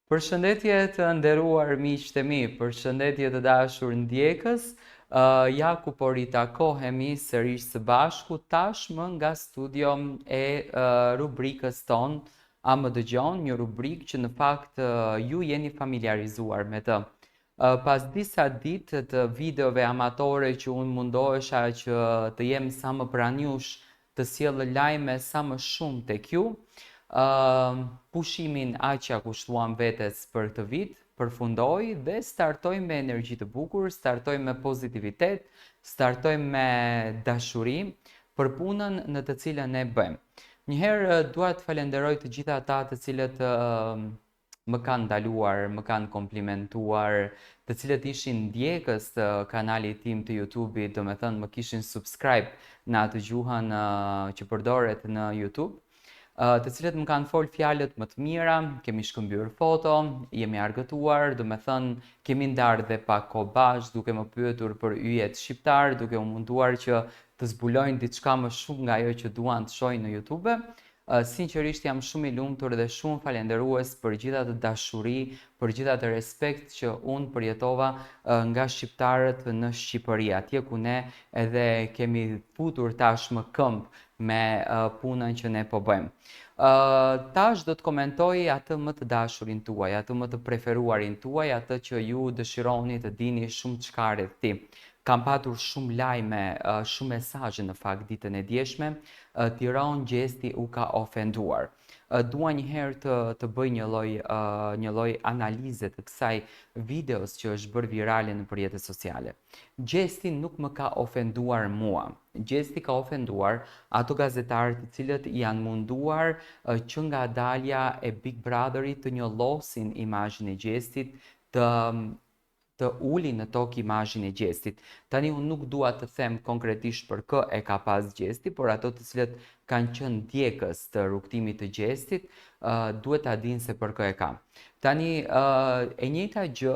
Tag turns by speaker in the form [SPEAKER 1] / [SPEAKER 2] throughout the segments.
[SPEAKER 1] Përshëndetje të nderuar miq të mi, përshëndetje të dashur ndjekës. Ja ku po ritakohemi sërish së bashku tashmë nga studio e rubrikës ton A më dëgjon, një rubrikë që në fakt ju jeni familiarizuar me të. Pas disa ditë të videove amatore që unë mundohesha që të jem sa më pranjush, të sjellë lajme sa më shumë tek ju, pushimin aq ja kushtuam vetes për këtë vit, përfundoi dhe startoj me energji të bukur, startoj me pozitivitet, startoj me dashuri për punën në të cilën ne bëjmë. Njëherë dua të falenderoj të gjitha ata të cilët më kanë ndaluar, më kanë komplimentuar, të cilët ishin ndjekës të kanalit tim të YouTube-it, do me thënë më kishin subscribe në atë gjuhën që përdoret në YouTube, të cilët më kanë folë fjalët më të mira, kemi shkëmbyer foto, jemi argëtuar, do me thënë kemi ndarë dhe pak kohë bashkë, duke më pyetur për yjet shqiptar, duke u munduar që të zbulojnë diçka më shumë nga ajo që duan të shohin në YouTube. Sinqerisht jam shumë i lumtur dhe shumë falenderues për gjitha të dashuri, për gjitha të respekt që unë përjetova nga shqiptarët në Shqipëri, atje ku ne edhe kemi futur tashmë këmbë me punën që ne po bëjmë. Tash do të komentoj atë më të dashurin tuaj, atë më të preferuarin tuaj, atë që ju dëshironi të dini shumë çka rreth. Kam patur shumë lajme, shumë mesazhe në fakt ditën e djeshme. Tiranë Gjesti u ka ofenduar. Dua njëherë të bëj një lloj analize të kësaj videos që është bërë virale në rrjetet sociale. Gjesti nuk më ka ofenduar mua. Gjesti ka ofenduar ato gazetarë të cilët janë munduar që nga dalja e Big Brotherit të njollosin imazhin e Gjestit, të ulin në tokë imazhin e Gjestit. Tani unë nuk dua të them konkretisht për kë e ka pas Gjesti, por ato të cilët kanë qenë ndjekës të rrugtimit të Gjestit, duhet ta dinë se për kë e ka. Tani e njëjta gjë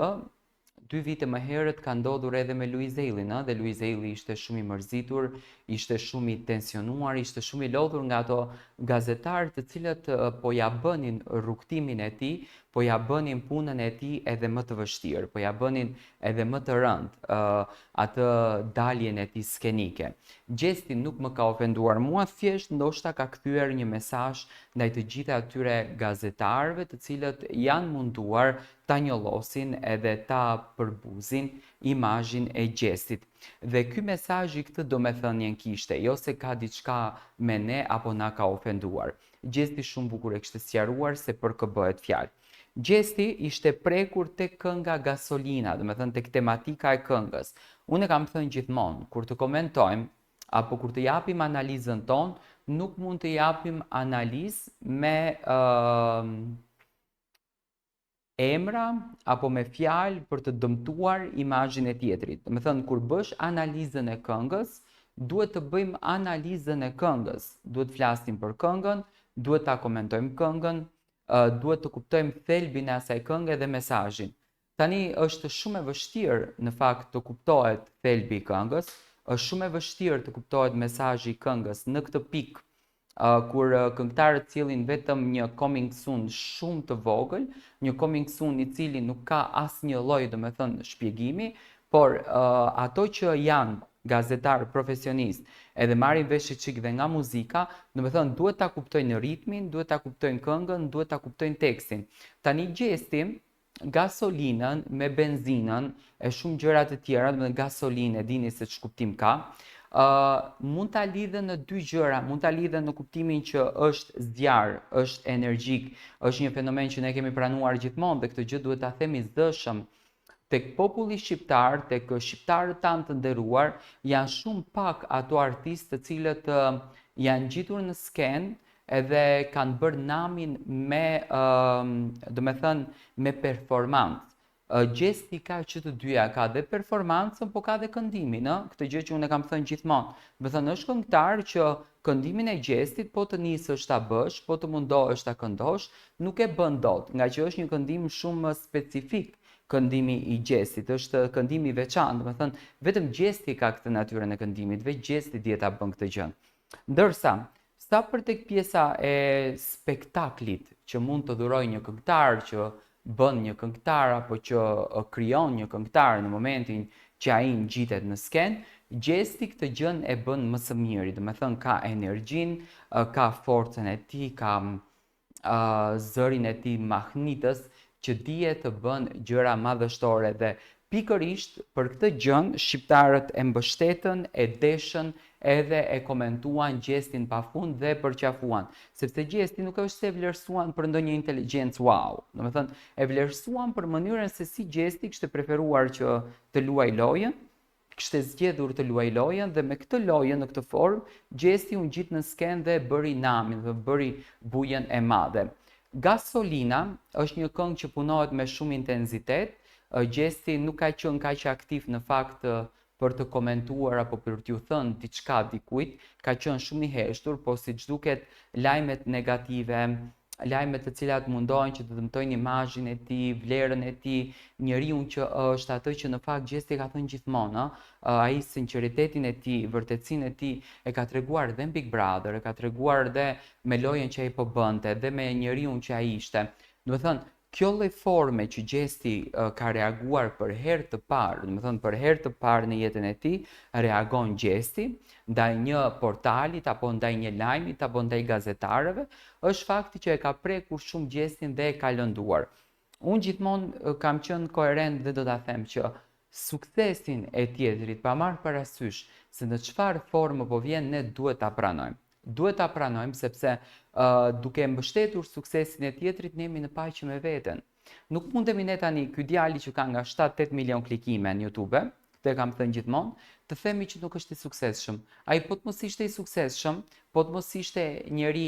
[SPEAKER 1] 2 vite më herët ka ndodhur edhe me Luiz Eillin, dhe Luiz Eilli ishte shumë i mërzitur, ishte shumë i tensionuar, ishte shumë i lodhur nga ato gazetarë të cilët po ja bënin rrugtimin e tij, po ja bënin punën e tij edhe më të vështirë, po ja bënin edhe më të rëndë atë daljen e tij skenike. Gjesti nuk më ka ofenduar mua, thjesht ndoshta ka kthyer një mesazh ndaj të gjitha atyre gazetarëve të cilët janë munduar ta njollosin edhe ta përbuzin imazhin e Gjestit. Dhe ky mesazh i këtë domethënien kishte, jo se ka diçka me ne apo na ka ofenduar. Gjesti shumë bukur e kishte sqaruar se për kë bëhet fjalë. Gjesti ishte prekur tek kënga Gasolina, domethënë tek tematika e këngës. Unë kam thënë gjithmonë, kur të komentojmë apo kur të japim analizën tonë, nuk mund të japim analizë me emra apo me fjalë për të dëmtuar imazhin e tjetrit. Do të thënë kur bësh analizën e këngës, duhet të bëjmë analizën e këngës. Duhet të flasim për këngën, duhet ta komentojmë këngën, duhet të kuptojmë thelbin e asaj këngë dhe mesazhin. Tani është shumë e vështirë në fakt të kuptohet thelbi i këngës, është shumë e vështirë të kuptohet mesazhi i këngës në këtë pikë kur këngëtarët cilin vetëm një coming soon shumë të vogël, një coming soon i cili nuk ka asnjë lloj, domethënë, shpjegimi, por ato që janë gazetarë profesionistë edhe marrin vesh çik dhe nga muzika, domethënë duhet ta kuptojnë ritmin, duhet ta kuptojnë këngën, duhet ta kuptojnë tekstin. Tani Gjesti gasolinën me benzinën e shumë gjëra të tjera, domethënë gasolinë e dini se ç'kuptim ka. Mund ta lidhen në 2 gjëra, mund ta lidhen në kuptimin që është zjarr, është energjik, është një fenomen që ne kemi pranuar gjithmonë dhe këtë gjë duhet ta themi zëshëm. Tek populli shqiptar, tek shqiptarët tanë të nderuar, janë shumë pak ato artistë të cilët janë ngjitur në skenë edhe kanë bërë namin me, me performancë. Gjesti ka që të dyja, ka dhe performancën, po ka dhe këndimin, këtë gjë që unë e kam thënë gjithmonë. Do thënë është këngëtar që këndimin e Gjestit po të nisësh ta bësh, po të mundohesh ta këndosh, nuk e bën dot, nga që është një këndim shumë specifik. Këndimi i Gjestit është këndimi i veçantë, do thënë vetëm Gjesti ka këtë natyrën e këndimit, vetë Gjesti dihet ta bën këtë gjë. Ndërsa sa për tek pjesa e spektaklit që mund të dhurojë një këngëtar që bën një këngëtar apo që krijon një këngëtar në momentin që ai ngjitet në skenë, gjesti këtë gjën e bën më së miri, do të thënë ka energjinë, ka forcën e tij, ka zërin e tij mahnitës që dihet të bën gjëra madhështore dhe pikërisht për këtë gjën shqiptarët e mbështetën, e deshën edhe e komentuan gjestin pafund dhe përqafuan, sepse gjesti nuk është se vlerësuan për ndonjë inteligjencë wow, domethënë e vlerësuan për mënyrën se si gjesti kishte preferuar që të luaj lojën, kishte zgjedhur të luaj lojën dhe me këtë lojën në këtë formë, gjesti u ngjit në skenë dhe bëri namin, dhe bëri bujën e madhe. Gasolina është një këngë që punohet me shumë intensitet, gjesti nuk ka qenë kaq aktiv në fakt për të komentuar apo për t'ju thënë diçka dikujt, ka qenë shumë i heshtur, po siç duket lajmet negative, lajmet të cilat mundohen që të dëmtojnë imazhin e tij, vlerën e tij, njeriu që është atë që në fakt gjesti ka thënë gjithmonë, ai sinqeritetin e tij, vërtetësinë e tij e ka treguar dhe në Big Brother, e ka treguar dhe me lojën që ai po bënte, dhe me njeriu që ai ishte. Do të thënë, kjo lloj forme që gjesti ka reaguar për herë të parë, do të thënë për herë të parë në jetën e tij, reagon gjesti ndaj një portalit apo ndaj një lajmit apo ndaj gazetarëve, është fakti që e ka prekur shumë gjestin dhe e ka lënduar. Unë gjithmonë kam qenë koherent dhe do ta them që suksesin e tjetrit pa marrë parasysh se në çfarë forme po vjen, ne duhet ta pranojmë. Duhet ta pranojmë sepse duke mbështetur suksesin e tjetrit, ne jemi në paqe me veten. Nuk mundemi ne tani, ky djali që ka nga 7-8 milion klikime në YouTube, këtë e kam thënë gjithmonë, të themi që nuk është i suksesshëm. Ai po të mos ishte i suksesshëm, po të mos ishte njëri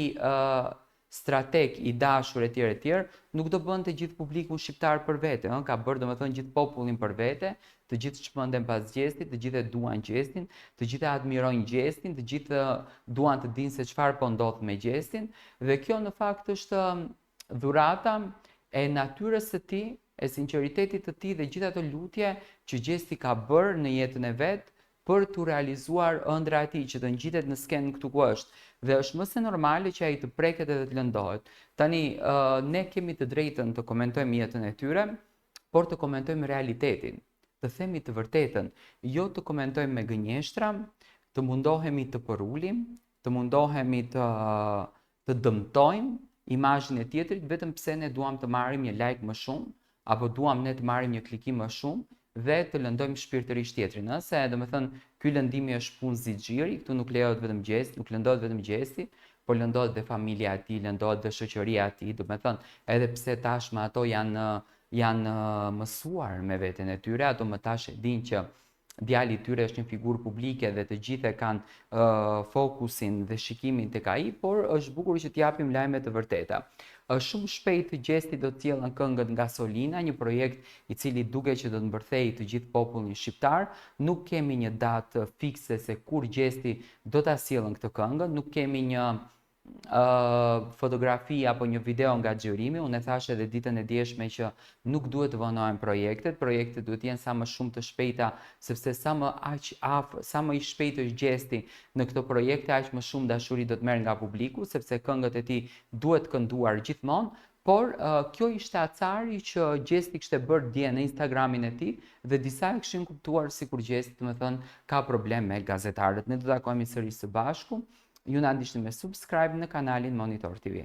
[SPEAKER 1] strateg i dashur etj, nuk do bënte gjithë publikun shqiptar për vete, ka bërë domethënë gjithë popullin për vete, të gjithë çmenden pas gjestit, të gjithë e duan gjestin, të gjithë e admirojnë gjestin, të gjithë duan të dinë se çfarë po ndodh me gjestin, dhe kjo në fakt është dhurata e natyrës së tij, e sinqeritetit të tij dhe gjithë ato lutje që gjesti ka bërë në jetën e vet për të realizuar ëndra e tij që të ngjitet në skenë këtu ku është. Dhe është më se normale që ai të preket edhe të lëndohet. Tani ne kemi të drejtën të komentojmë jetën e tyre, por të komentojmë realitetin, të themi të vërtetën, jo të komentojmë me gënjeshtra, të mundohemi të përulim, të mundohemi të dëmtojmë imazhin e tjetrit vetëm pse ne duam të marrim një like më shumë, apo duam ne të marrim një klikim më shumë dhe të lëndojmë shpirtërisht tjetrin, se domethënë ky lëndimi është punë zixhiri, këtu nuk lejohet vetëm gjesti, nuk lëndohet vetëm gjesti, por lëndohet dhe familja e tij, lëndohet dhe shoqëria e tij, domethënë edhe pse tashmë ato janë mësuar me veten e tyre, ato më tash e dinë që djali i tyre është një figurë publike dhe të gjithë e kanë fokusin dhe shikimin tek ai, por është bukur që t'japim lajme të vërteta. Shumë shpejt gjesti do të sjellën këngën Gasolina, një projekt i cili duket që do të mbërthejë të gjithë popullin shqiptar. Nuk kemi një datë fikse se kur gjesti do ta sjellën këtë këngën, nuk kemi një fotografi apo një video nga xhirimi. Unë e thash edhe ditën e djeshme që nuk duhet të vonohen projektet duhet të jenë sa më shumë të shpejta, sepse sa më i shpejt është gjesti në këto projekte, aq më shumë dashuri do të merr nga publiku, sepse këngët e tij duhet kënduar gjithmonë. Por kjo ishte acari që gjesti kishte bërë dje në Instagramin e tij dhe disa e kishin kuptuar sikur gjesti, domethënë, ka problem me gazetarët. Ne do të takohemi sërish së bashku. Ju na ndiqni me subscribe në kanalin Monitor TV.